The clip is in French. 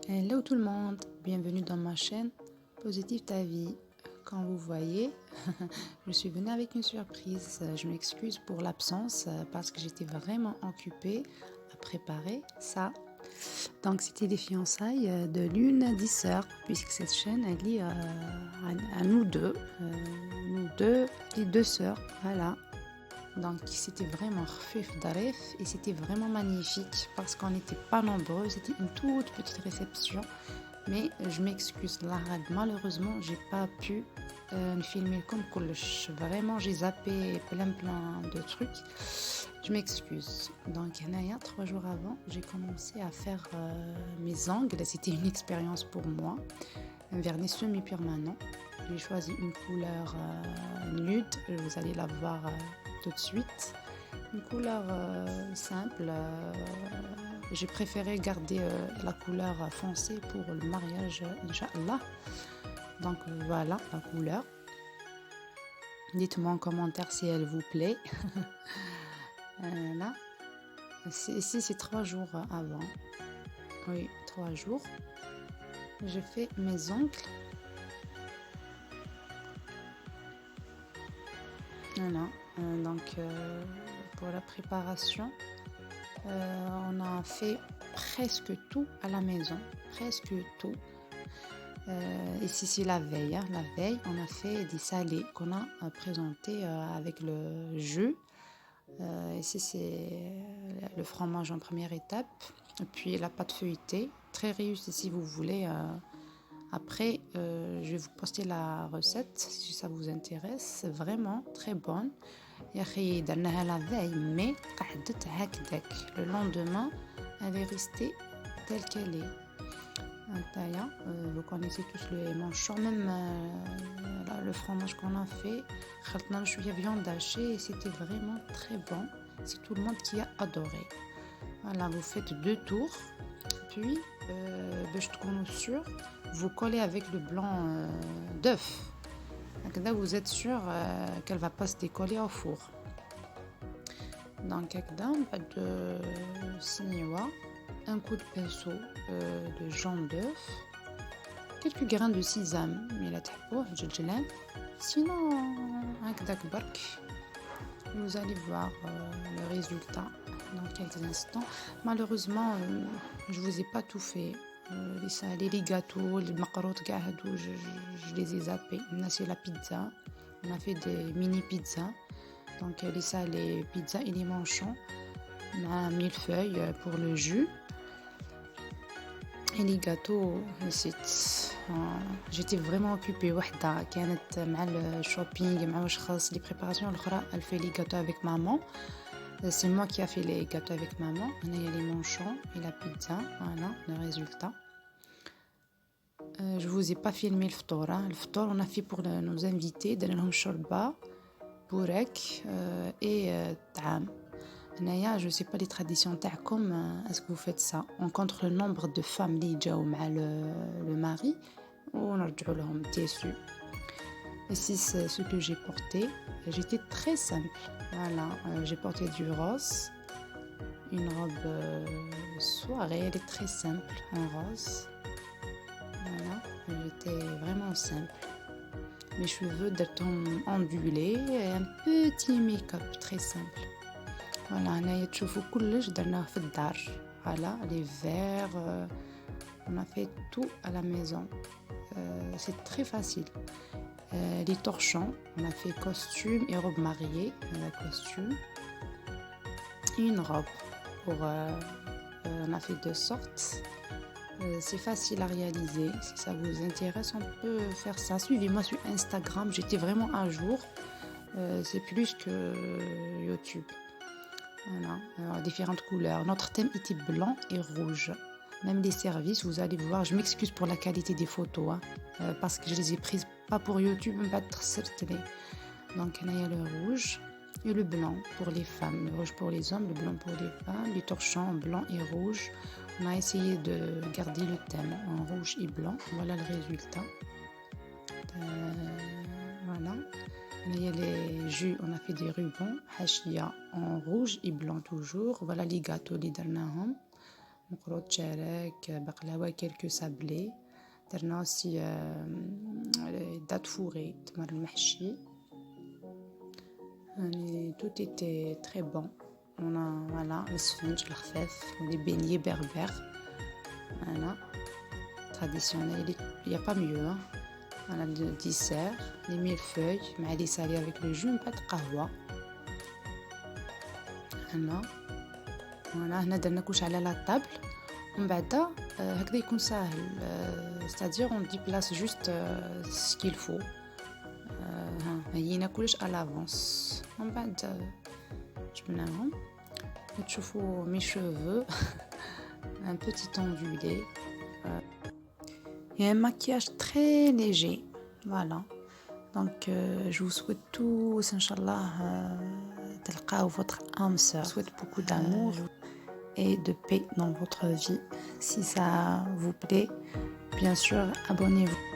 Hello tout le monde, bienvenue dans ma chaîne Positive ta vie. Comme vous voyez, je suis venue avec une surprise. Je m'excuse pour l'absence parce que j'étais vraiment occupée à préparer ça. Donc c'était les fiançailles de l'une des sœurs, puisque cette chaîne elle est à nous deux et deux sœurs, voilà. Donc c'était vraiment refif d'aref et c'était vraiment magnifique parce qu'on n'était pas nombreux, c'était une toute petite réception. Mais je m'excuse, là, malheureusement, j'ai pas pu filmer comme كلش. Vraiment, j'ai zappé plein de trucs. Je m'excuse. Donc, Naya, 3 jours avant, j'ai commencé à faire mes ongles. C'était une expérience pour moi. Un vernis semi-permanent. J'ai choisi une couleur nude. Vous allez la voir tout de suite. Une couleur simple. J'ai préféré garder la couleur foncée pour le mariage, Inch'Allah. Donc voilà la couleur. Dites-moi en commentaire si elle vous plaît. Là, ici c'est 3 jours avant. Oui, 3 jours. Je fais mes ongles. Voilà. Donc pour la préparation, on a fait presque tout à la maison. Presque tout. Ici c'est la veille. La veille, on a fait des salés qu'on a présentés avec le jus. Ici c'est le fromage en première étape. Et puis la pâte feuilletée, très réussie si vous voulez. Après, je vais vous poster la recette si ça vous intéresse. C'est vraiment très bonne. يا أخي درناها la veille, mais قعدت هكذاك. Le lendemain, elle est restée telle qu'elle est. Vous connaissez tous les manchons, même le fromage qu'on a fait. خلطنا شوية viande hachée et c'était vraiment très bon. C'est tout le monde qui a adoré. Voilà, vous faites 2 tours. Puis, باش تكونوا sûr, vous collez avec le blanc d'œuf. Là, vous êtes sûr qu'elle va pas se décoller au four. Donc, là, de signois, un coup de pinceau de jaune d'œuf, quelques grains de sésame, mais la sinon, vous allez voir le résultat dans quelques instants. Malheureusement, je vous ai pas tout fait. Les gâteaux, les macarottes, je les ai zappés. On a fait la pizza, on a fait des mini pizzas. Donc les pizzas et les manchons. On a millefeuille pour le jus. Et les gâteaux, j'étais vraiment occupée. وحدة كانت مع الشوبينج مع واش خاص les préparations الأخرى elle fait les gâteaux avec maman. C'est moi qui a fait les gâteaux avec maman. On a les manchons et la pizza. Voilà le résultat. Je vous ai pas filmé le ftour. Le ftour on a fait pour nos invités. درنا لهم شوربة بورك et طعام. Naya, je sais pas les traditions تاعكم. Est-ce que vous faites ça? On compte le nombre de femmes اللي جاوا مع le mari ونرجعوا لهم déçus. Ici, c'est ce que j'ai porté. J'étais très simple. Voilà, j'ai porté du rose, une robe soirée, elle est très simple, un rose. Voilà, j'étais vraiment simple. Mes cheveux d'être ondulés et un petit make-up très simple. Voilà, هنايا تشوفوا كلش درناه في الدار. Voilà, les verres, on a fait tout à la maison. C'est très facile. Les torchons, on a fait costume et robe mariée, la costume, et une robe. On a fait 2 sortes. C'est facile à réaliser. Si ça vous intéresse, on peut faire ça. Suivez-moi sur Instagram, j'étais vraiment à jour. C'est plus que YouTube. Voilà, alors, différentes couleurs. Notre thème était blanc et rouge. Même les services, vous allez voir, je m'excuse pour la qualité des photos, parce que je les ai prises pas pour YouTube, mais pas télé. Donc, il y a le rouge et le blanc pour les femmes, le rouge pour les hommes, le blanc pour les femmes, les torchons blanc et rouge. On a essayé de garder le thème en rouge et blanc. Voilà le résultat. Voilà. Il y a les jus, on a fait des rubans, hachia en rouge et blanc toujours. Voilà les gâteaux, les darnahom. مقروط شارك بقلاوة كيلكو سابلي درنا aussi دات فوغي تمر المحشي يعني tout était très bon on a voilà السفنج الخفاف les beignets berbères voilà traditionnel il y a pas mieux hein. Voilà le dessert les millefeuilles مع لي salé avec le jus pas de قهوة هنا فوالا هنا درنا كلشي على لا طابل ومن بعد هكذا يكون ساهل c'est-à-dire on déplace juste ce qu'il faut ها هينا كلش à l'avance ومن بعد جبناهم تشوفوا mes cheveux un petit ondulé et un maquillage très léger voilà donc je vous souhaite tous inchallah تلقاو votre âme sœur je vous souhaite beaucoup d'amour et de paix dans votre vie. Si ça vous plaît, bien sûr, abonnez-vous.